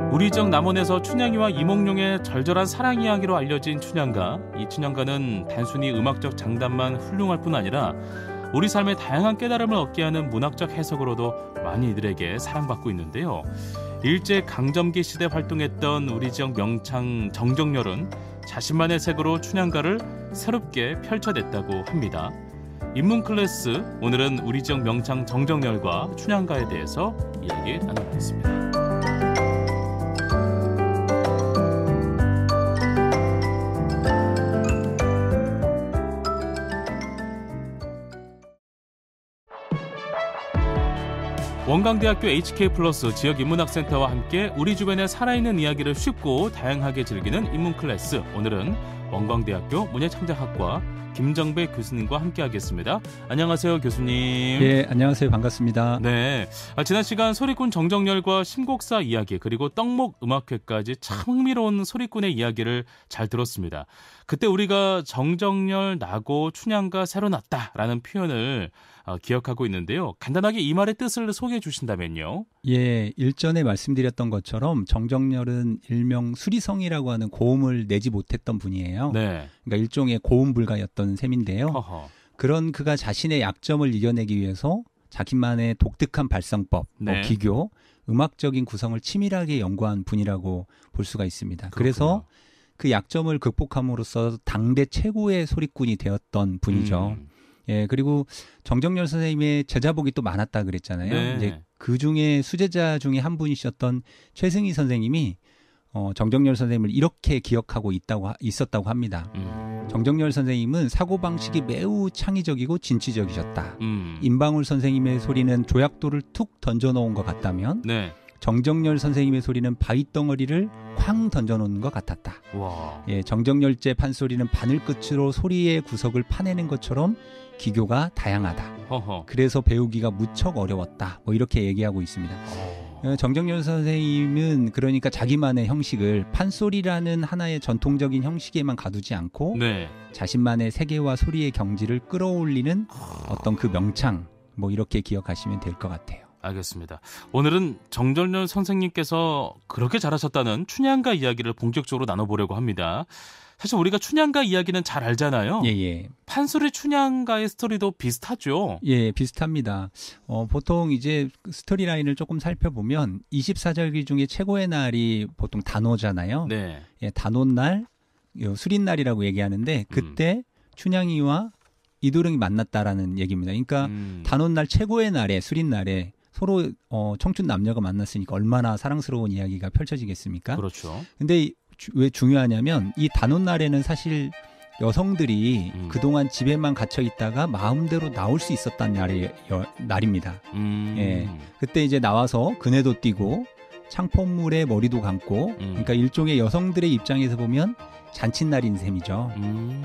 우리 지역 남원에서 춘향이와 이몽룡의 절절한 사랑 이야기로 알려진 춘향가. 이 춘향가는 단순히 음악적 장단만 훌륭할 뿐 아니라 우리 삶의 다양한 깨달음을 얻게 하는 문학적 해석으로도 많이 이들에게 사랑받고 있는데요. 일제 강점기 시대 활동했던 우리 지역 명창 정정렬은 자신만의 색으로 춘향가를 새롭게 펼쳐냈다고 합니다. 인문 클래스, 오늘은 우리 지역 명창 정정렬과 춘향가에 대해서 이야기 나눠보겠습니다. 원광대학교 HK플러스 지역인문학센터와 함께 우리 주변의 살아있는 이야기를 쉽고 다양하게 즐기는 인문 클래스. 오늘은 원광대학교 문예창작학과 김정배 교수님과 함께하겠습니다. 안녕하세요, 교수님. 예, 안녕하세요. 반갑습니다. 네, 지난 시간 소리꾼 정정렬과 신곡사 이야기 그리고 떡목 음악회까지 참 흥미로운 소리꾼의 이야기를 잘 들었습니다. 그때 우리가 정정렬 나고 춘향가 새로 났다라는 표현을 기억하고 있는데요. 간단하게 이 말의 뜻을 소개해 주신다면요. 예, 일전에 말씀드렸던 것처럼 정정렬은 일명 수리성이라고 하는 고음을 내지 못했던 분이에요. 네. 그러니까 일종의 고음 불가였던 셈인데요. 허허. 그런 그가 자신의 약점을 이겨내기 위해서 자기만의 독특한 발성법, 네. 기교, 음악적인 구성을 치밀하게 연구한 분이라고 볼 수가 있습니다. 그렇군요. 그래서 그 약점을 극복함으로써 당대 최고의 소리꾼이 되었던 분이죠. 예, 그리고 정정렬 선생님의 제자복이 또 많았다 그랬잖아요. 네. 이제 그 중에 수제자 중에 한 분이셨던 최승희 선생님이 정정렬 선생님을 이렇게 기억하고 있었다고 합니다. 정정렬 선생님은 사고방식이 매우 창의적이고 진취적이셨다. 임방울 선생님의 소리는 조약돌을 툭 던져놓은 것 같다면 네. 정정렬 선생님의 소리는 바위덩어리를 쾅 던져놓는 것 같았다. 와. 예, 정정렬제 판소리는 바늘 끝으로 소리의 구석을 파내는 것처럼 기교가 다양하다. 허허. 그래서 배우기가 무척 어려웠다. 뭐 이렇게 얘기하고 있습니다. 정정렬 선생님은 그러니까 자기만의 형식을 판소리라는 하나의 전통적인 형식에만 가두지 않고 네. 자신만의 세계와 소리의 경지를 끌어올리는 어떤 그 명창, 뭐 이렇게 기억하시면 될 것 같아요. 알겠습니다. 오늘은 정정렬 선생님께서 그렇게 잘하셨다는 춘향가 이야기를 본격적으로 나눠보려고 합니다. 사실 우리가 춘향가 이야기는 잘 알잖아요. 예. 판소리 춘향가의 스토리도 비슷하죠. 예, 비슷합니다. 보통 이제 스토리 라인을 조금 살펴보면 24절기 중에 최고의 날이 보통 단오잖아요. 네. 예, 단오날, 수린날이라고 얘기하는데 그때 춘향이와 이도령이 만났다라는 얘기입니다. 그러니까 단오날 최고의 날에 수린날에 서로 청춘 남녀가 만났으니까 얼마나 사랑스러운 이야기가 펼쳐지겠습니까? 그렇죠. 근데 왜 중요하냐면 이 단오날에는 사실 여성들이 그동안 집에만 gat혀 있다가 마음대로 나올 수 있었던 날입니다. 예, 그때 이제 나와서 그네도 띄고 창포물에 머리도 감고 그러니까 일종의 여성들의 입장에서 보면 잔칫날인 셈이죠.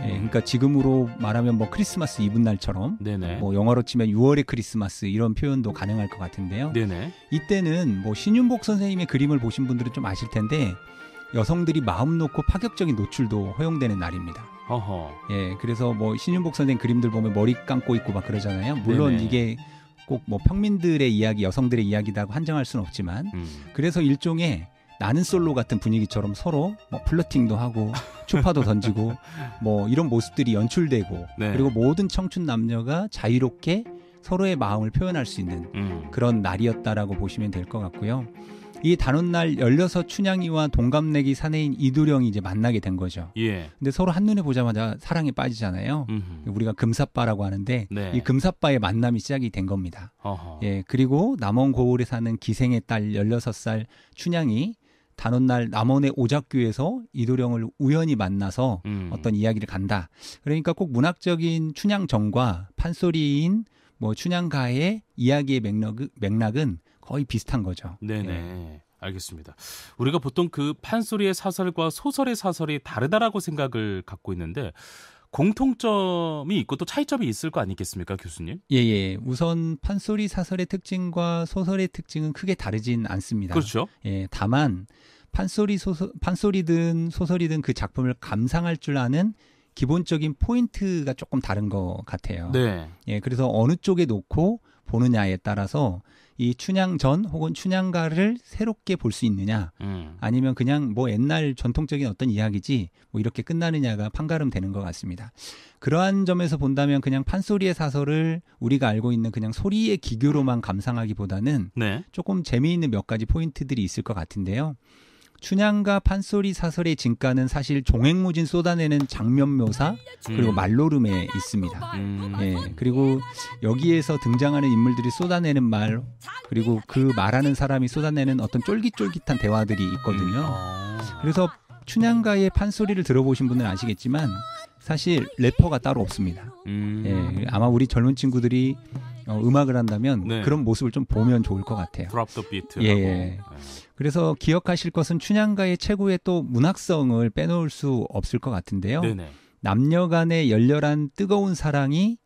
예, 그러니까 지금으로 말하면 뭐 크리스마스 이브 날처럼 네네. 뭐 영어로 치면 6월의 크리스마스 이런 표현도 가능할 것 같은데요. 네네. 이때는 뭐 신윤복 선생님의 그림을 보신 분들은 좀 아실 텐데 여성들이 마음 놓고 파격적인 노출도 허용되는 날입니다. 허허. 예, 그래서 뭐 신윤복 선생님 그림들 보면 머리 감고 있고 막 그러잖아요. 물론 네네. 이게 꼭 뭐 평민들의 이야기, 여성들의 이야기라고 한정할 수는 없지만 그래서 일종의 나는 솔로 같은 분위기처럼 서로 뭐 플러팅도 하고 추파도 던지고 뭐 이런 모습들이 연출되고 네. 그리고 모든 청춘 남녀가 자유롭게 서로의 마음을 표현할 수 있는 그런 날이었다라고 보시면 될 것 같고요. 이 단오날 16 춘향이와 동갑내기 사내인 이도령이 이제 만나게 된 거죠. 예. 근데 서로 한눈에 보자마자 사랑에 빠지잖아요. 우리가 금사빠라고 하는데 네. 이 금사빠의 만남이 시작이 된 겁니다. 허허. 예, 그리고 남원 고을에 사는 기생의 딸 16살 춘향이 단오날 남원의 오작교에서 이도령을 우연히 만나서 어떤 이야기를 간다. 그러니까 꼭 문학적인 춘향정과 판소리인 뭐 춘향가의 이야기의 맥락은 거의 비슷한 거죠. 네네. 예. 알겠습니다. 우리가 보통 그 판소리의 사설과 소설의 사설이 다르다라고 생각을 갖고 있는데 공통점이 있고 또 차이점이 있을 거 아니겠습니까, 교수님? 예. 우선 판소리 사설의 특징과 소설의 특징은 크게 다르진 않습니다. 그렇죠. 예, 다만 판소리든 소설이든 그 작품을 감상할 줄 아는 기본적인 포인트가 조금 다른 것 같아요. 네. 예, 그래서 어느 쪽에 놓고 보느냐에 따라서 이 춘향전 혹은 춘향가를 새롭게 볼 수 있느냐, 아니면 그냥 뭐 옛날 전통적인 어떤 이야기지 뭐 이렇게 끝나느냐가 판가름 되는 것 같습니다. 그러한 점에서 본다면 그냥 판소리의 사설을 우리가 알고 있는 그냥 소리의 기교로만 감상하기보다는 네. 조금 재미있는 몇 가지 포인트들이 있을 것 같은데요. 춘향가 판소리 사설의 진가는 사실 종횡무진 쏟아내는 장면 묘사 그리고 말노름에 있습니다. 예, 그리고 여기에서 등장하는 인물들이 쏟아내는 말 그리고 그 말하는 사람이 쏟아내는 어떤 쫄깃쫄깃한 대화들이 있거든요. 그래서 춘향가의 판소리를 들어보신 분은 아시겠지만 사실 래퍼가 따로 없습니다. 예, 아마 우리 젊은 친구들이 음악을 한다면 네. 그런 모습을 좀 보면 좋을 것 같아요. 드랍 더 비트. 예. 그래서 기억하실 것은 춘향가의 최고의 또 문학성을 빼놓을 수 없을 것 같은데요. 네네. 남녀 간의 열렬한 뜨거운 사랑이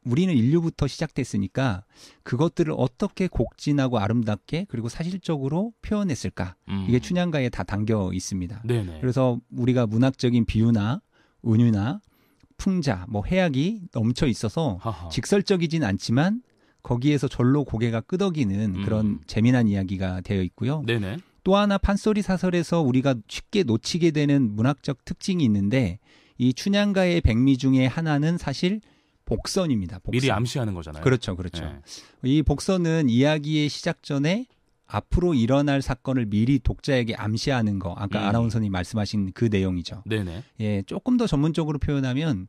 우리는 인류부터 시작됐으니까 그것들을 어떻게 곡진하고 아름답게 그리고 사실적으로 표현했을까. 이게 춘향가에 다 담겨 있습니다. 네네. 그래서 우리가 문학적인 비유나 은유나 풍자, 뭐 해악이 넘쳐 있어서 하하. 직설적이진 않지만 거기에서 절로 고개가 끄덕이는 그런 재미난 이야기가 되어 있고요. 네네. 또 하나 판소리 사설에서 우리가 쉽게 놓치게 되는 문학적 특징이 있는데 이 춘향가의 백미 중에 하나는 사실 복선입니다. 복선. 미리 암시하는 거잖아요. 그렇죠. 그렇죠. 네. 이 복선은 이야기의 시작 전에 앞으로 일어날 사건을 미리 독자에게 암시하는 거. 아까 아나운서님 말씀하신 그 내용이죠. 네네. 예, 조금 더 전문적으로 표현하면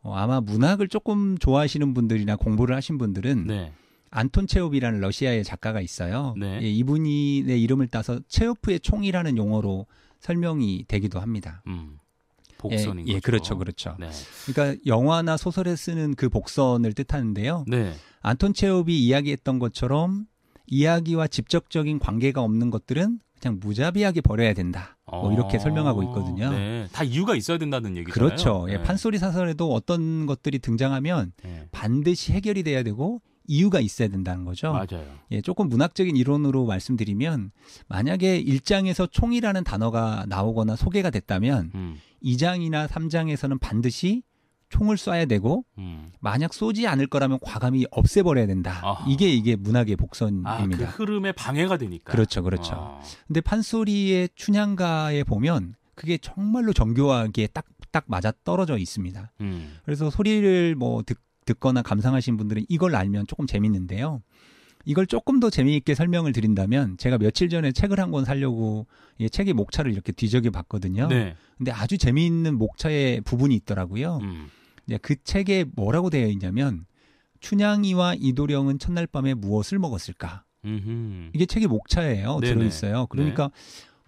아마 문학을 조금 좋아하시는 분들이나 공부를 하신 분들은 네. 안톤 체홉이라는 러시아의 작가가 있어요. 네. 예, 이분이 내 이름을 따서 체호프의 총이라는 용어로 설명이 되기도 합니다. 복선인 거죠. 예, 그렇죠, 그렇죠. 네. 그러니까 영화나 소설에 쓰는 그 복선을 뜻하는데요. 네. 안톤 체홉이 이야기했던 것처럼 이야기와 직접적인 관계가 없는 것들은 그냥 무자비하게 버려야 된다. 뭐 이렇게 설명하고 있거든요. 네. 다 이유가 있어야 된다는 얘기잖아요. 그렇죠. 네. 예, 판소리 사설에도 어떤 것들이 등장하면 네. 반드시 해결이 돼야 되고 이유가 있어야 된다는 거죠. 맞아요. 예, 조금 문학적인 이론으로 말씀드리면 만약에 1장에서 총이라는 단어가 나오거나 소개가 됐다면 2장이나 3장에서는 반드시 총을 쏴야 되고 만약 쏘지 않을 거라면 과감히 없애버려야 된다. 아하. 이게 문학의 복선입니다. 그 흐름에 방해가 되니까. 그렇죠, 그렇죠. 근데 판소리의 춘향가에 보면 그게 정말로 정교하게 딱 맞아 떨어져 있습니다. 그래서 소리를 뭐 듣거나 감상하신 분들은 이걸 알면 조금 재밌는데요. 이걸 조금 더 재미있게 설명을 드린다면 제가 며칠 전에 책을 한 권 사려고 책의 목차를 이렇게 뒤적여 봤거든요. 네. 근데 아주 재미있는 목차의 부분이 있더라고요. 그 책에 뭐라고 되어 있냐면 춘향이와 이도령은 첫날 밤에 무엇을 먹었을까? 이게 책의 목차예요. 네네. 들어있어요. 그러니까 네.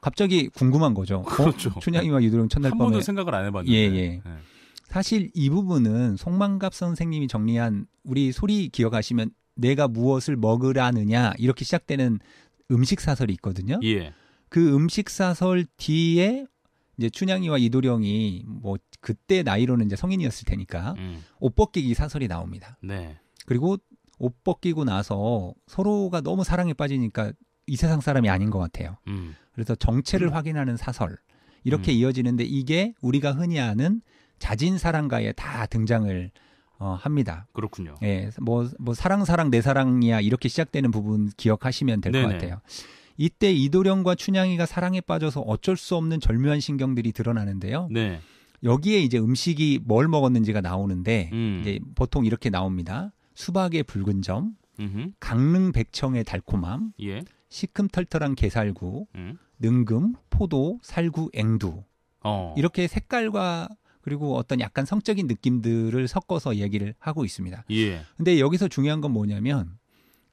갑자기 궁금한 거죠. 그렇죠. 춘향이와 이도령 첫날 밤에. 한 번도 생각을 안 해봤는데. 예. 네. 사실 이 부분은 송만갑 선생님이 정리한 우리 소리 기억하시면 내가 무엇을 먹으라느냐 이렇게 시작되는 음식 사설이 있거든요. 예. 그 음식 사설 뒤에 이제 춘향이와 이도령이 뭐 그때 나이로는 이제 성인이었을 테니까 옷 벗기기 사설이 나옵니다. 네. 그리고 옷 벗기고 나서 서로가 너무 사랑에 빠지니까 이 세상 사람이 아닌 것 같아요. 그래서 정체를 확인하는 사설 이렇게 이어지는데 이게 우리가 흔히 아는 자진사랑가에 다 등장을 합니다. 그렇군요. 예, 뭐 사랑 내 사랑이야 이렇게 시작되는 부분 기억하시면 될 것 같아요. 이때 이도령과 춘향이가 사랑에 빠져서 어쩔 수 없는 절묘한 신경들이 드러나는데요. 네. 여기에 이제 음식이 뭘 먹었는지가 나오는데 이제 보통 이렇게 나옵니다. 수박의 붉은 점, 강릉 백청의 달콤함, 예. 시큼털털한 게살구, 능금, 포도, 살구, 앵두 이렇게 색깔과 그리고 어떤 약간 성적인 느낌들을 섞어서 얘기를 하고 있습니다. 예. 근데 여기서 중요한 건 뭐냐면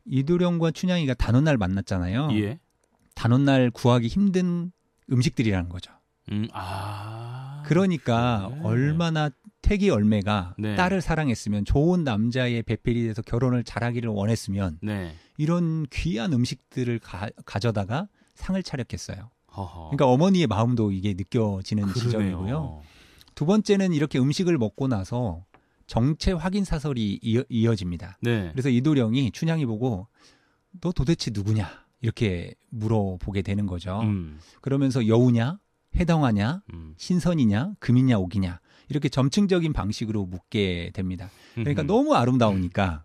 이도령과 춘향이가 단오날 만났잖아요. 예. 단오날 구하기 힘든 음식들이라는 거죠. 그러니까 네. 얼마나 태기얼매가 네. 딸을 사랑했으면 좋은 남자의 배필이 돼서 결혼을 잘하기를 원했으면 네. 이런 귀한 음식들을 가져다가 상을 차렸겠어요. 허허. 그러니까 어머니의 마음도 이게 느껴지는 그러네요. 지점이고요. 두 번째는 이렇게 음식을 먹고 나서 정체 확인 사설이 이어집니다. 네. 그래서 이도령이 춘향이 보고 너 도대체 누구냐 이렇게 물어보게 되는 거죠. 그러면서 여우냐 해당하냐 신선이냐 금이냐 옥이냐 이렇게 점층적인 방식으로 묻게 됩니다. 그러니까 너무 아름다우니까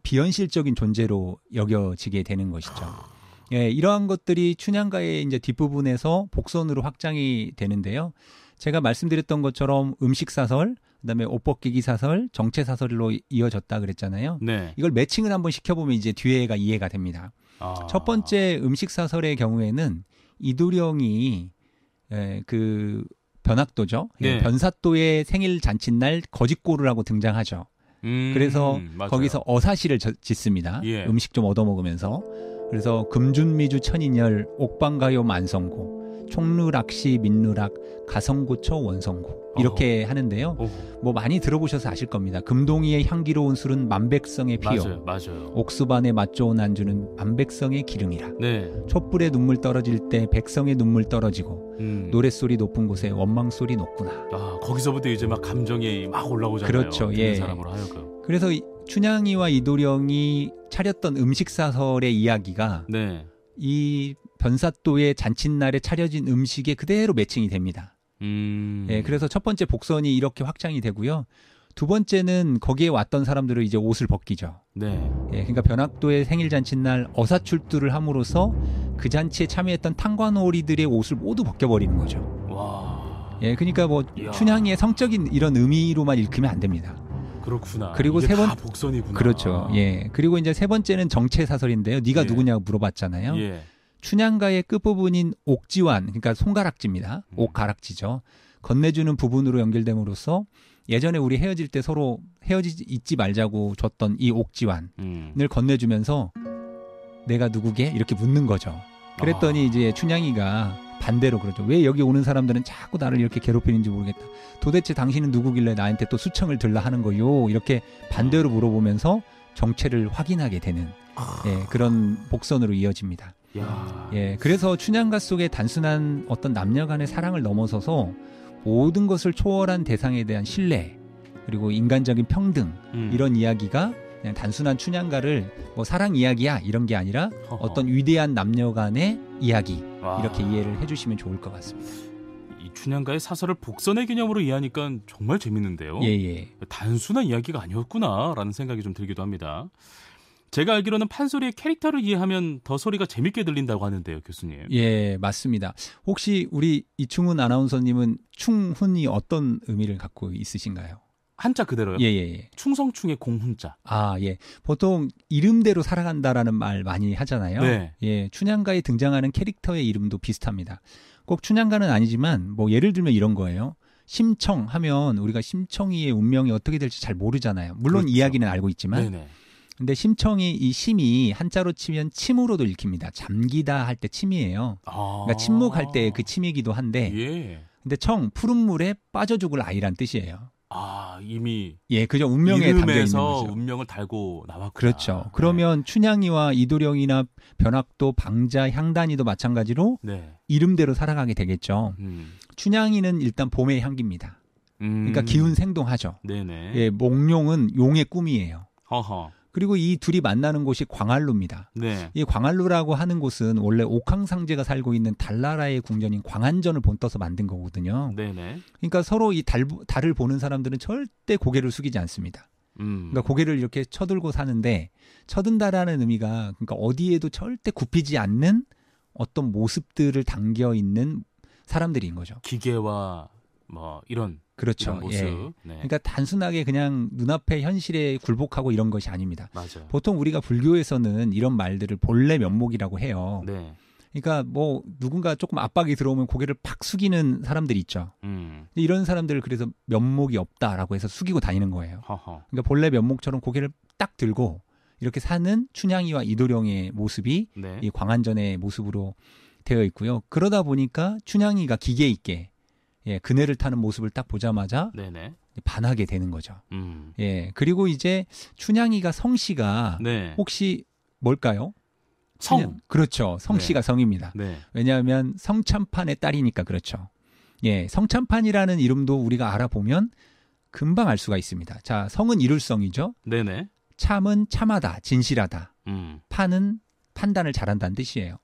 비현실적인 존재로 여겨지게 되는 것이죠. 예, 이러한 것들이 춘향가의 이제 뒷부분에서 복선으로 확장이 되는데요. 제가 말씀드렸던 것처럼 음식 사설, 그다음에 옷 벗기기 사설, 정체 사설로 이어졌다 그랬잖아요. 네. 이걸 매칭을 한번 시켜보면 이제 뒤에가 이해가 됩니다. 첫 번째 음식 사설의 경우에는 이도령이 그 변학도죠. 네. 변사또의 생일 잔칫날 거짓골을 하고 등장하죠. 그래서 맞아요. 거기서 어사시를 짓습니다. 예. 음식 좀 얻어먹으면서. 그래서 금준미주 천인열, 옥방가요 만성고, 총루락시 민루락, 가성고처 원성고 이렇게 하는데요. 뭐 많이 들어보셔서 아실 겁니다. 금동이의 향기로운 술은 만백성의 피요. 맞아요. 옥수반의 맛 좋은 안주는 만백성의 기름이라. 네. 촛불에 눈물 떨어질 때 백성의 눈물 떨어지고 노랫소리 높은 곳에 원망소리 높구나. 거기서부터 이제 막 감정이 막 올라오잖아요. 그렇죠. 예. 사람으로 하여금. 그래서 춘향이와 이도령이 차렸던 음식 사설의 이야기가 네. 이 변사또의 잔칫날에 차려진 음식에 그대로 매칭이 됩니다. 예, 그래서 첫 번째 복선이 이렇게 확장이 되고요. 두 번째는 거기에 왔던 사람들은 이제 옷을 벗기죠. 네. 예, 그러니까 변학도의 생일 잔칫날 어사출두를 함으로써 그 잔치에 참여했던 탕관오리들의 옷을 모두 벗겨버리는 거죠. 와. 예, 그러니까 뭐 이야. 춘향이의 성적인 이런 의미로만 읽으면 안 됩니다. 그렇구나. 그리고 이게 다 복선이구나. 그렇죠. 예. 그리고 이제 세 번째는 정체 사설인데요. 네가 누구냐고 물어봤잖아요. 예. 춘향가의 끝부분인 옥지환, 그러니까 손가락지입니다. 옥가락지죠. 건네주는 부분으로 연결됨으로써 예전에 우리 헤어질 때 서로 잊지 말자고 줬던 이 옥지환을 건네주면서 내가 누구게? 이렇게 묻는 거죠. 그랬더니 이제 춘향이가 반대로 그러죠. 왜 여기 오는 사람들은 자꾸 나를 이렇게 괴롭히는지 모르겠다. 도대체 당신은 누구길래 나한테 또 수청을 들라 하는 거요? 이렇게 반대로 물어보면서 정체를 확인하게 되는 그런 복선으로 이어집니다. 예, 그래서 춘향가 속에 단순한 어떤 남녀 간의 사랑을 넘어서서 모든 것을 초월한 대상에 대한 신뢰 그리고 인간적인 평등 이런 이야기가 그냥 단순한 춘향가를 뭐 사랑 이야기야 이런 게 아니라 어떤 위대한 남녀 간의 이야기 이렇게 이해를 해주시면 좋을 것 같습니다. 이 춘향가의 사설을 복선의 개념으로 이해하니까 정말 재밌는데요. 예. 단순한 이야기가 아니었구나라는 생각이 좀 들기도 합니다. 제가 알기로는 판소리의 캐릭터를 이해하면 더 소리가 재밌게 들린다고 하는데요, 교수님. 예, 맞습니다. 혹시 우리 이충훈 아나운서님은 충훈이 어떤 의미를 갖고 있으신가요? 한자 그대로요? 예. 충성충의 공훈자. 예. 보통 이름대로 살아간다라는 말 많이 하잖아요. 네. 예, 춘향가에 등장하는 캐릭터의 이름도 비슷합니다. 꼭 춘향가는 아니지만 뭐 예를 들면 이런 거예요. 심청 하면 우리가 심청이의 운명이 어떻게 될지 잘 모르잖아요. 물론 그렇죠. 이야기는 알고 있지만. 네네. 근데 심청이 이 심이 한자로 치면 침으로도 읽힙니다. 잠기다 할 때 침이에요. 그러니까 침묵할 때 그 침이기도 한데. 예. 근데 청 푸른 물에 빠져 죽을 아이란 뜻이에요. 이미 그죠. 운명에 담겨 있는 거죠. 운명을 달고 나왔구나. 그렇죠. 그러면 춘향이와 이도령이나 변학도, 방자, 향단이도 마찬가지로 이름대로 살아가게 되겠죠. 춘향이는 일단 봄의 향기입니다. 그러니까 기운 생동하죠. 네네. 예, 몽룡은 용의 꿈이에요. 허허. 그리고 이 둘이 만나는 곳이 광안루입니다. 네. 이 광안루라고 하는 곳은 원래 옥황상제가 살고 있는 달나라의 궁전인 광안전을 본떠서 만든 거거든요. 네네. 그러니까 서로 이 달을 보는 사람들은 절대 고개를 숙이지 않습니다. 그러니까 고개를 이렇게 쳐들고 사는데 쳐든다라는 의미가 그러니까 어디에도 절대 굽히지 않는 어떤 모습들을 담겨 있는 사람들인 거죠. 기계와 뭐 이런 그렇죠. 모습. 예. 그러니까 단순하게 그냥 눈앞의 현실에 굴복하고 이런 것이 아닙니다. 맞아요. 보통 우리가 불교에서는 이런 말들을 본래 면목이라고 해요. 네. 그러니까 뭐 누군가 조금 압박이 들어오면 고개를 팍 숙이는 사람들이 있죠. 이런 사람들을 그래서 면목이 없다라고 해서 숙이고 다니는 거예요. 허허. 그러니까 본래 면목처럼 고개를 딱 들고 이렇게 사는 춘향이와 이도령의 모습이 이 광안전의 모습으로 되어 있고요. 그러다 보니까 춘향이가 기계 있게 그네를 타는 모습을 딱 보자마자 반하게 되는 거죠. 그리고 이제 춘향이가 성씨가 혹시 뭘까요? 성. 그렇죠. 성씨가 성입니다. 왜냐하면 성참판의 딸이니까 그렇죠. 성참판이라는 이름도 우리가 알아보면 금방 알 수가 있습니다. 자, 성은 이룰성이죠. 네네. 참은 참하다, 진실하다. 판은 판단을 잘한다는 뜻이에요.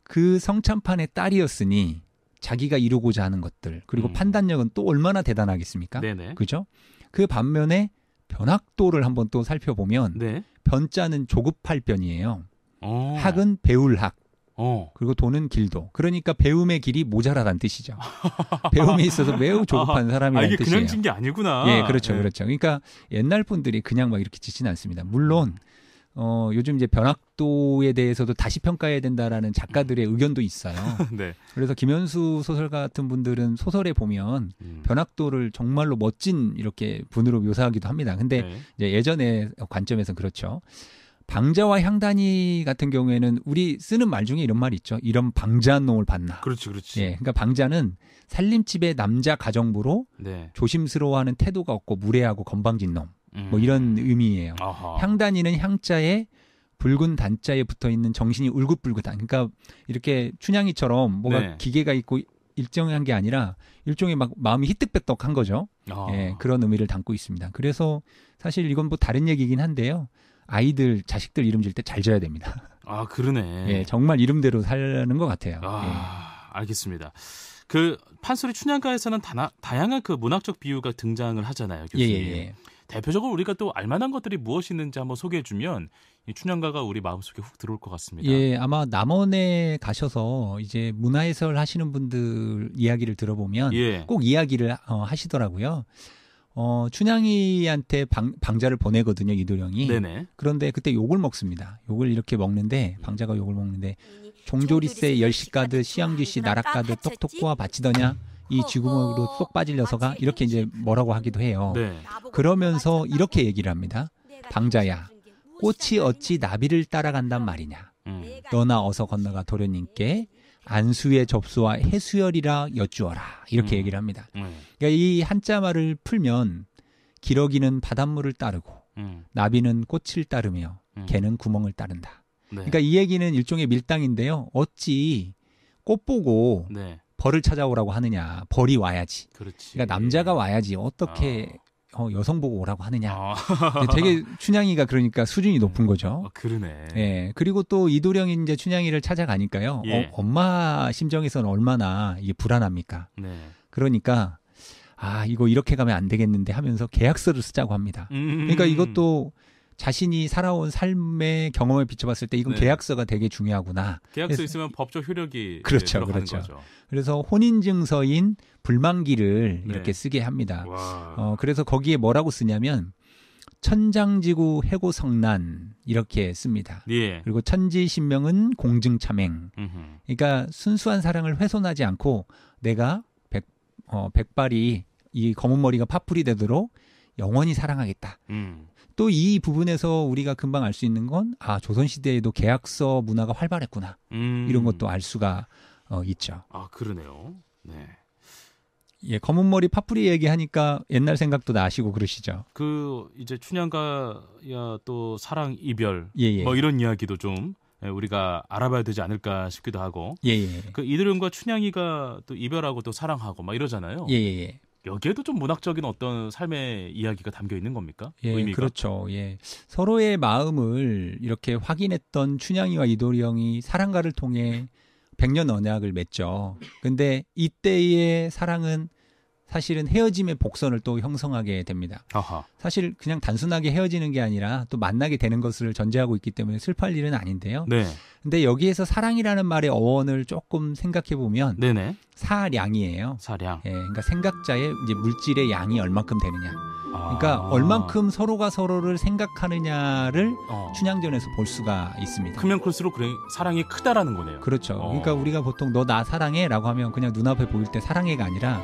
그 성참판의 딸이었으니 자기가 이루고자 하는 것들 그리고 판단력은 또 얼마나 대단하겠습니까? 네네. 그죠? 그 반면에 변학도를 한번 또 살펴보면 네. 변자는 조급할 변이에요. 학은 배울 학. 그리고 도는 길도. 그러니까 배움의 길이 모자라다는 뜻이죠. 배움에 있어서 매우 조급한 사람이라는 이게 뜻이에요. 그냥 진 게 아니구나. 예, 그렇죠, 그렇죠. 그러니까 옛날 분들이 그냥 막 이렇게 짓지는 않습니다. 물론 요즘 이제 변학도에 대해서도 다시 평가해야 된다라는 작가들의 의견도 있어요. 네. 그래서 김현수 소설가 같은 분들은 소설에 보면 변학도를 정말로 멋진 이렇게 분으로 묘사하기도 합니다. 근데 네. 이제 예전의 관점에서는 그렇죠. 방자와 향단이 같은 경우에는 우리 쓰는 말 중에 이런 말이 있죠. 이런 방자한 놈을 봤나. 그렇지, 그렇지. 예, 그러니까 방자는 살림집의 남자 가정부로 네. 조심스러워하는 태도가 없고 무례하고 건방진 놈. 뭐 이런 의미예요. 아하. 향단이는 향자에 붉은 단자에 붙어 있는 정신이 울긋불긋한. 그러니까 이렇게 춘향이처럼 뭐가 네. 기계가 있고 일정한 게 아니라 일종의 막 마음이 희뜩배떡한 거죠. 예, 그런 의미를 담고 있습니다. 그래서 사실 이건 뭐 다른 얘기긴 한데요. 아이들, 자식들 이름 지을 때 잘 지어야 됩니다. 아, 그러네. 예, 정말 이름대로 살는 것 같아요. 알겠습니다. 그 판소리 춘향가에서는 다양한 그 문학적 비유가 등장을 하잖아요, 교수님. 예. 대표적으로 우리가 또 알만한 것들이 무엇이 있는지 한번 소개해주면 이 춘향가가 우리 마음속에 훅 들어올 것 같습니다. 예, 아마 남원에 가셔서 이제 문화해설 하시는 분들 이야기를 들어보면 예. 꼭 이야기를 하시더라고요. 춘향이한테 방자를 보내거든요, 이도령이. 네네. 그런데 그때 욕을 먹습니다. 욕을 이렇게 먹는데 방자가 욕을 먹는데 종조리세 열시 가드 시양쥐씨 나락 가드 똑똑 꼬아 바치더냐 이 쥐구멍으로 쏙 빠질 녀석아 이렇게 이제 뭐라고 하기도 해요. 네. 그러면서 이렇게 얘기를 합니다. 방자야, 꽃이 어찌 나비를 따라간단 말이냐. 너나 어서 건너가 도련님께 안수의 접수와 해수열이라 여쭈어라 이렇게 얘기를 합니다. 그러니까 이 한자말을 풀면 기러기는 바닷물을 따르고 나비는 꽃을 따르며 개는 구멍을 따른다. 네. 그러니까 이 얘기는 일종의 밀당인데요. 어찌 꽃 보고 네. 벌을 찾아오라고 하느냐. 벌이 와야지. 그렇지. 그러니까 남자가 와야지 어떻게 여성 보고 오라고 하느냐. 되게 춘향이가 그러니까 수준이 높은 거죠. 그러네. 예. 그리고 또 이도령이 이제 춘향이를 찾아가니까요. 예. 엄마 심정에서는 얼마나 이게 불안합니까? 네. 그러니까 이거 이렇게 가면 안 되겠는데 하면서 계약서를 쓰자고 합니다. 그러니까 이것도 자신이 살아온 삶의 경험을 비춰봤을 때 이건 네. 계약서가 되게 중요하구나. 계약서 있으면 법적 효력이 그렇죠. 거죠. 그래서 혼인증서인 불망기를 네. 이렇게 쓰게 합니다. 와. 그래서 거기에 뭐라고 쓰냐면 천장지구 해고성난 이렇게 씁니다. 예. 그리고 천지신명은 공증참행. 그러니까 순수한 사랑을 훼손하지 않고 내가 백발이 이 검은 머리가 파풀이 되도록 영원히 사랑하겠다. 또 이 부분에서 우리가 금방 알 수 있는 건 조선시대에도 계약서 문화가 활발했구나. 이런 것도 알 수가 있죠. 그러네요. 네. 예, 검은 머리 파풀이 얘기하니까 옛날 생각도 나시고 그러시죠. 이제 춘향가야 또 사랑 이별 예. 뭐 이런 이야기도 좀 우리가 알아봐야 되지 않을까 싶기도 하고. 예. 그 이도령과 춘향이가 또 이별하고 또 사랑하고 막 이러잖아요. 예. 여기에도 좀 문학적인 어떤 삶의 이야기가 담겨 있는 겁니까? 예, 의미가? 그렇죠. 예. 서로의 마음을 이렇게 확인했던 춘향이와 이도령이 사랑가를 통해 백년 언약을 맺죠. 근데 이때의 사랑은 사실은 헤어짐의 복선을 또 형성하게 됩니다. 아하. 사실 그냥 단순하게 헤어지는 게 아니라 또 만나게 되는 것을 전제하고 있기 때문에 슬퍼할 일은 아닌데요. 네. 근데 여기에서 사랑이라는 말의 어원을 조금 생각해 보면 네네. 사량이에요. 사량. 예, 그러니까 생각자의 이제 물질의 양이 얼만큼 되느냐. 그러니까 얼만큼 서로가 서로를 생각하느냐를 춘향전에서 볼 수가 있습니다. 크면 클수록 사랑이 크다라는 거네요. 그렇죠. 그러니까 우리가 보통 너 나 사랑해라고 하면 그냥 눈앞에 보일 때 사랑해가 아니라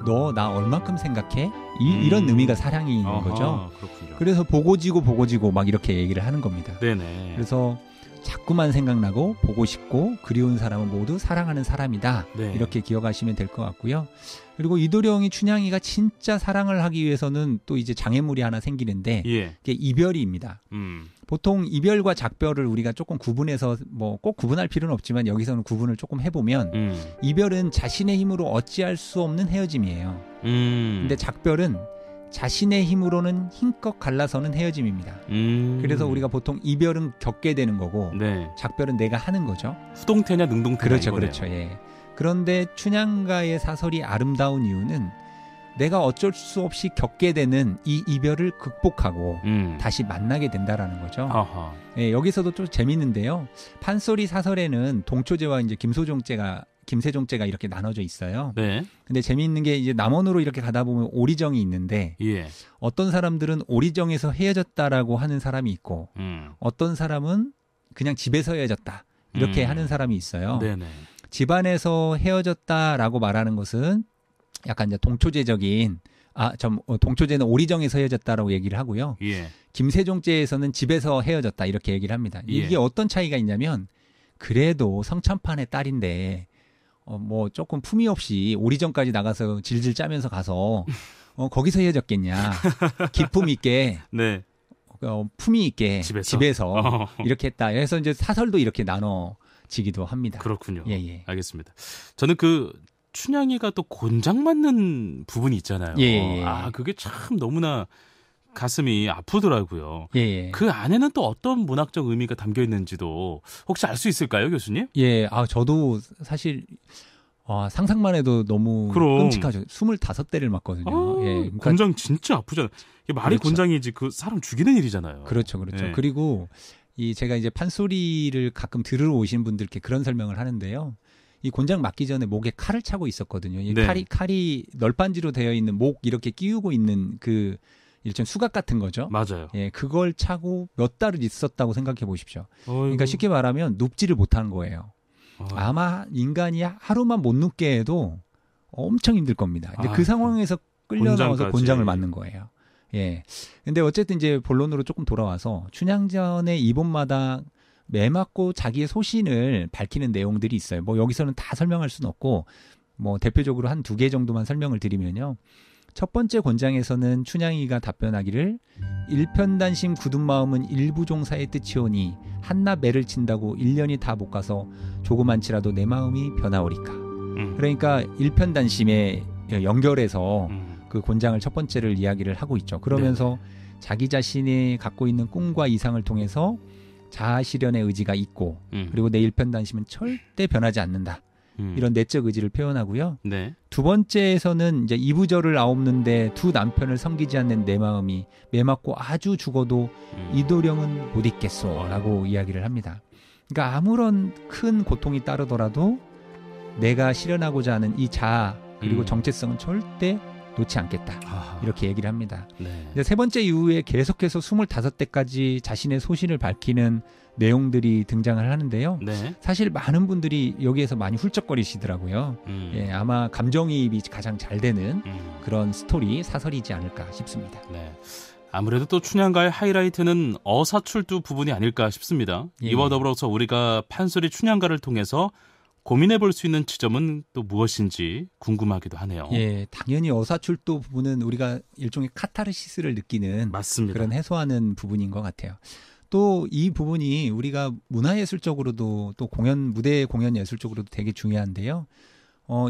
너 나 얼만큼 생각해? 이런 의미가 사랑인 거죠. 그렇군요. 그래서 보고 지고 막 이렇게 얘기를 하는 겁니다. 네네. 그래서 자꾸만 생각나고 보고 싶고 그리운 사람은 모두 사랑하는 사람이다. 네. 이렇게 기억하시면 될 것 같고요. 그리고 이도령이 춘향이가 진짜 사랑을 하기 위해서는 또 이제 장애물이 하나 생기는데 예. 그게 이별입니다. 보통 이별과 작별을 우리가 조금 구분해서 뭐 꼭 구분할 필요는 없지만 여기서는 구분을 조금 해보면 이별은 자신의 힘으로 어찌할 수 없는 헤어짐이에요. 근데 작별은 자신의 힘으로는 힘껏 갈라서는 헤어짐입니다. 그래서 우리가 보통 이별은 겪게 되는 거고 네. 작별은 내가 하는 거죠. 수동태냐 능동태냐 그렇죠. 예. 그런데 춘향가의 사설이 아름다운 이유는 내가 어쩔 수 없이 겪게 되는 이 이별을 극복하고 다시 만나게 된다라는 거죠. 예, 여기서도 좀 재밌는데요. 판소리 사설에는 동초제와 이제 김세종제가 이렇게 나눠져 있어요. 네. 근데 재미있는 게 이제 남원으로 이렇게 가다 보면 오리정이 있는데 예. 어떤 사람들은 오리정에서 헤어졌다라고 하는 사람이 있고 어떤 사람은 그냥 집에서 헤어졌다 이렇게 하는 사람이 있어요. 네네. 집안에서 헤어졌다라고 말하는 것은 약간 이제 동초제적인 동초제는 오리정에서 헤어졌다라고 얘기를 하고요. 예. 김세종제에서는 집에서 헤어졌다 이렇게 얘기를 합니다. 이게 어떤 차이가 있냐면 그래도 성참판의 딸인데 뭐 조금 품위 없이 오리정까지 나가서 질질 짜면서 가서 거기서 헤어졌겠냐. 기품 있게 네. 품위 있게 집에서 이렇게 했다. 그래서 이제 사설도 이렇게 나눠지기도 합니다. 그렇군요. 예. 알겠습니다. 저는 그 춘향이가 또 곤장 맞는 부분이 있잖아요. 예. 그게 참 너무나 가슴이 아프더라고요. 예. 그 안에는 또 어떤 문학적 의미가 담겨 있는지도 혹시 알 수 있을까요, 교수님? 예. 저도 사실 상상만 해도 너무 끔찍하죠. 25대를 맞거든요. 예. 그러니까 곤장 진짜 아프잖아요. 이게 말이 그렇죠. 곤장이지 그 사람 죽이는 일이잖아요. 그렇죠. 예. 그리고 제가 이제 판소리를 가끔 들으러 오신 분들께 그런 설명을 하는데요. 이 곤장 맞기 전에 목에 칼을 차고 있었거든요. 이 네. 칼이 널빤지로 되어 있는 목 이렇게 끼우고 있는 그 일종 수갑 같은 거죠. 맞아요. 예, 그걸 차고 몇 달을 있었다고 생각해 보십시오. 어이구. 그러니까 쉽게 말하면 눕지를 못한 거예요. 아마 인간이 하루만 못 눕게 해도 엄청 힘들 겁니다. 근데 그 상황에서 끌려 나와서 곤장을 맞는 거예요. 예. 근데 어쨌든 이제 본론으로 조금 돌아와서 춘향전의 이본마다 매 맞고 자기의 소신을 밝히는 내용들이 있어요. 뭐 여기서는 다 설명할 수는 없고 뭐 대표적으로 한 2개 정도만 설명을 드리면요. 첫 번째 곤장에서는 춘향이가 답변하기를 일편단심 굳은 마음은 일부종사의 뜻이오니 한나 매를 친다고 1년이 다 못 가서 조그만치라도 내 마음이 변하오리까. 그러니까 일편단심에 연결해서 그 곤장을 첫 번째를 이야기를 하고 있죠. 그러면서 자기 자신이 갖고 있는 꿈과 이상을 통해서 자아 실현의 의지가 있고 그리고 내 일편단심은 절대 변하지 않는다. 이런 내적 의지를 표현하고요. 네. 두 번째에서는 이제 이부절을 아옵는데 두 남편을 섬기지 않는 내 마음이 매맞고 아주 죽어도 이도령은 못 있겠소라고 이야기를 합니다. 그러니까 아무런 큰 고통이 따르더라도 내가 실현하고자 하는 이 자아 그리고 정체성은 절대 놓지 않겠다. 이렇게 얘기를 합니다. 네. 세 번째 이후에 계속해서 25대까지 자신의 소신을 밝히는 내용들이 등장을 하는데요. 네. 사실 많은 분들이 여기에서 많이 훌쩍거리시더라고요. 예, 아마 감정이입이 가장 잘 되는 그런 스토리, 사설이지 않을까 싶습니다. 네. 아무래도 또 춘향가의 하이라이트는 어사출두 부분이 아닐까 싶습니다. 예. 이와 더불어서 우리가 판소리 춘향가를 통해서 고민해 볼 수 있는 지점은 또 무엇인지 궁금하기도 하네요. 예, 당연히 어사출도 부분은 우리가 일종의 카타르시스를 느끼는 맞습니다. 그런 해소하는 부분인 것 같아요. 또 이 부분이 우리가 문화예술적으로도 또 무대 공연 예술적으로도 되게 중요한데요.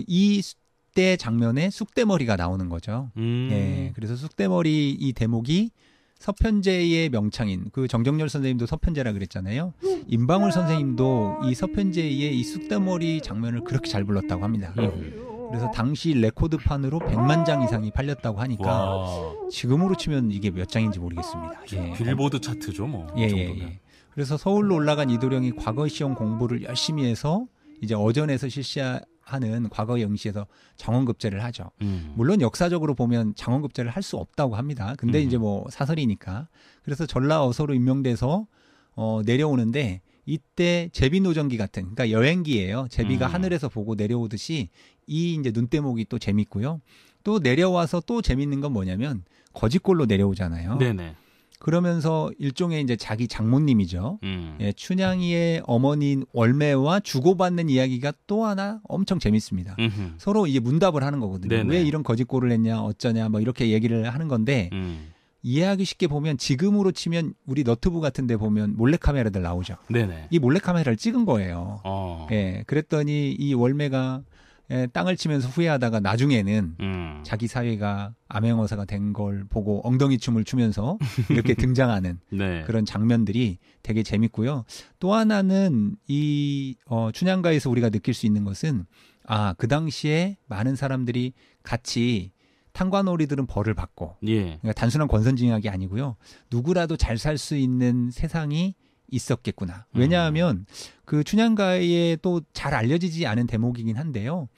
이때 장면에 쑥대머리가 나오는 거죠. 예, 그래서 쑥대머리 이 대목이 서편제의 명창인 그 정정열 선생님도 서편제라 그랬잖아요. 임방울 선생님도 이 서편제의 이 쑥대머리 장면을 그렇게 잘 불렀다고 합니다. 그래서 당시 레코드판으로 100만 장 이상이 팔렸다고 하니까 지금으로 치면 이게 몇 장인지 모르겠습니다. 예. 빌보드 차트죠, 뭐. 예. 그래서 서울로 올라간 이도령이 과거 시험 공부를 열심히 해서 이제 어전에서 실시하는 과거 영시에서 장원급제를 하죠. 물론 역사적으로 보면 장원급제를 할 수 없다고 합니다. 근데 이제 뭐 사설이니까. 그래서 전라어서로 임명돼서 내려오는데 이때 제비노전기 같은, 그러니까 여행기예요. 제비가 하늘에서 보고 내려오듯이 이 이제 눈대목이 또 재밌고요. 또 내려와서 또 재밌는 건 뭐냐면 거짓골로 내려오잖아요. 네네. 그러면서 일종의 이제 자기 장모님이죠. 예, 춘향이의 어머니인 월매와 주고받는 이야기가 또 하나 엄청 재밌습니다. 서로 이제 문답을 하는 거거든요. 네네. 왜 이런 거짓골을 했냐, 어쩌냐, 뭐 이렇게 얘기를 하는 건데 이해하기 쉽게 보면 지금으로 치면 우리 너튜브 같은 데 보면 몰래카메라들 나오죠. 네네. 이 몰래카메라를 찍은 거예요. 예, 그랬더니 이 월매가 땅을 치면서 후회하다가 나중에는 자기 사위가 암행어사가 된 걸 보고 엉덩이 춤을 추면서 이렇게 등장하는 네. 그런 장면들이 되게 재밌고요. 또 하나는 이 춘향가에서 우리가 느낄 수 있는 것은 그 당시에 많은 사람들이 같이 탄관오리들은 벌을 받고 예. 그러니까 단순한 권선징악이 아니고요. 누구라도 잘 살 수 있는 세상이 있었겠구나. 왜냐하면 그 춘향가에 또 잘 알려지지 않은 대목이긴 한데요.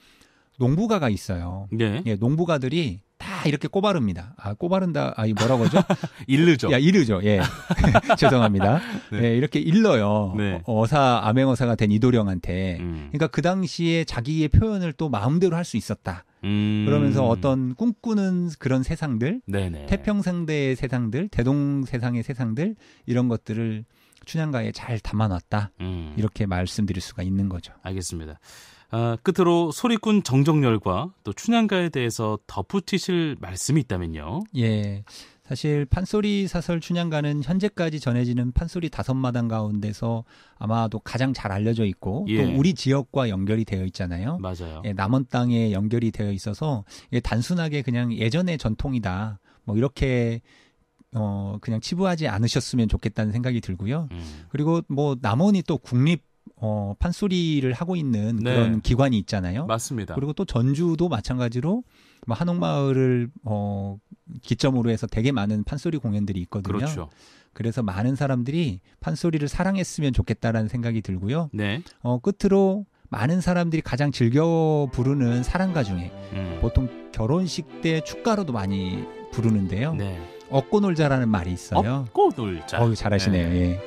농부가가 있어요. 예. 예, 농부가들이 다 이렇게 꼬바릅니다. 꼬바른다. 이 뭐라고 하죠? 일르죠. 일르죠. 예. 죄송합니다. 네. 예, 이렇게 일러요. 네. 암행어사가 된 이도령한테. 그러니까 그 당시에 자기의 표현을 또 마음대로 할 수 있었다. 그러면서 어떤 꿈꾸는 그런 세상들, 네네. 태평상대의 세상들, 대동세상의 세상들 이런 것들을 춘향가에 잘 담아놨다. 이렇게 말씀드릴 수가 있는 거죠. 알겠습니다. 끝으로 소리꾼 정정열과 또 춘향가에 대해서 덧붙이실 말씀이 있다면요. 예, 사실 판소리 사설 춘향가는 현재까지 전해지는 판소리 5마당 가운데서 아마도 가장 잘 알려져 있고 예. 또 우리 지역과 연결이 되어 있잖아요. 맞아요. 예, 남원 땅에 연결이 되어 있어서 단순하게 그냥 예전의 전통이다. 뭐 이렇게 그냥 치부하지 않으셨으면 좋겠다는 생각이 들고요. 그리고 뭐 남원이 또 국립 판소리를 하고 있는 네. 그런 기관이 있잖아요. 맞습니다. 그리고 또 전주도 마찬가지로 한옥마을을 기점으로 해서 되게 많은 판소리 공연들이 있거든요. 그렇죠. 그래서 많은 사람들이 판소리를 사랑했으면 좋겠다라는 생각이 들고요. 네. 끝으로 많은 사람들이 가장 즐겨 부르는 사랑가 중에 보통 결혼식 때 축가로도 많이 부르는데요. 네. 업고 놀자라는 말이 있어요. 업고 놀자. 잘하시네요. 네. 예.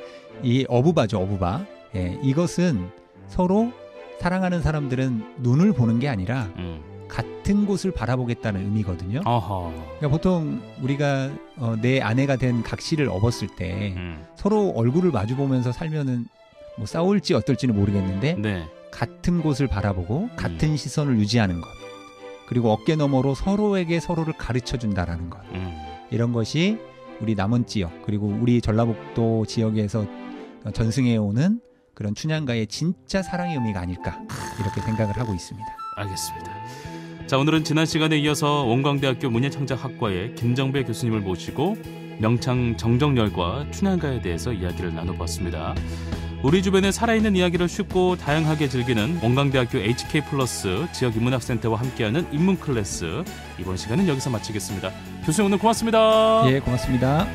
이 어부바죠, 어부바. 예, 이것은 서로 사랑하는 사람들은 눈을 보는 게 아니라 같은 곳을 바라보겠다는 의미거든요. 그러니까 보통 우리가 내 아내가 된 각시를 업었을 때 서로 얼굴을 마주보면서 살면은 뭐 싸울지 어떨지는 모르겠는데 네. 같은 곳을 바라보고 같은 시선을 유지하는 것, 그리고 어깨 너머로 서로에게 서로를 가르쳐준다라는 것, 이런 것이 우리 남원 지역 그리고 우리 전라북도 지역에서 전승해오는 그런 춘향가의 진짜 사랑의 의미가 아닐까 이렇게 생각을 하고 있습니다. 알겠습니다. 자, 오늘은 지난 시간에 이어서 원광대학교 문예창작학과의 김정배 교수님을 모시고 명창 정정열과 춘향가에 대해서 이야기를 나눠봤습니다. 우리 주변의 살아있는 이야기를 쉽고 다양하게 즐기는 원광대학교 HK+ 지역인문학센터와 함께하는 인문 클래스, 이번 시간은 여기서 마치겠습니다. 교수님 오늘 고맙습니다. 예, 고맙습니다.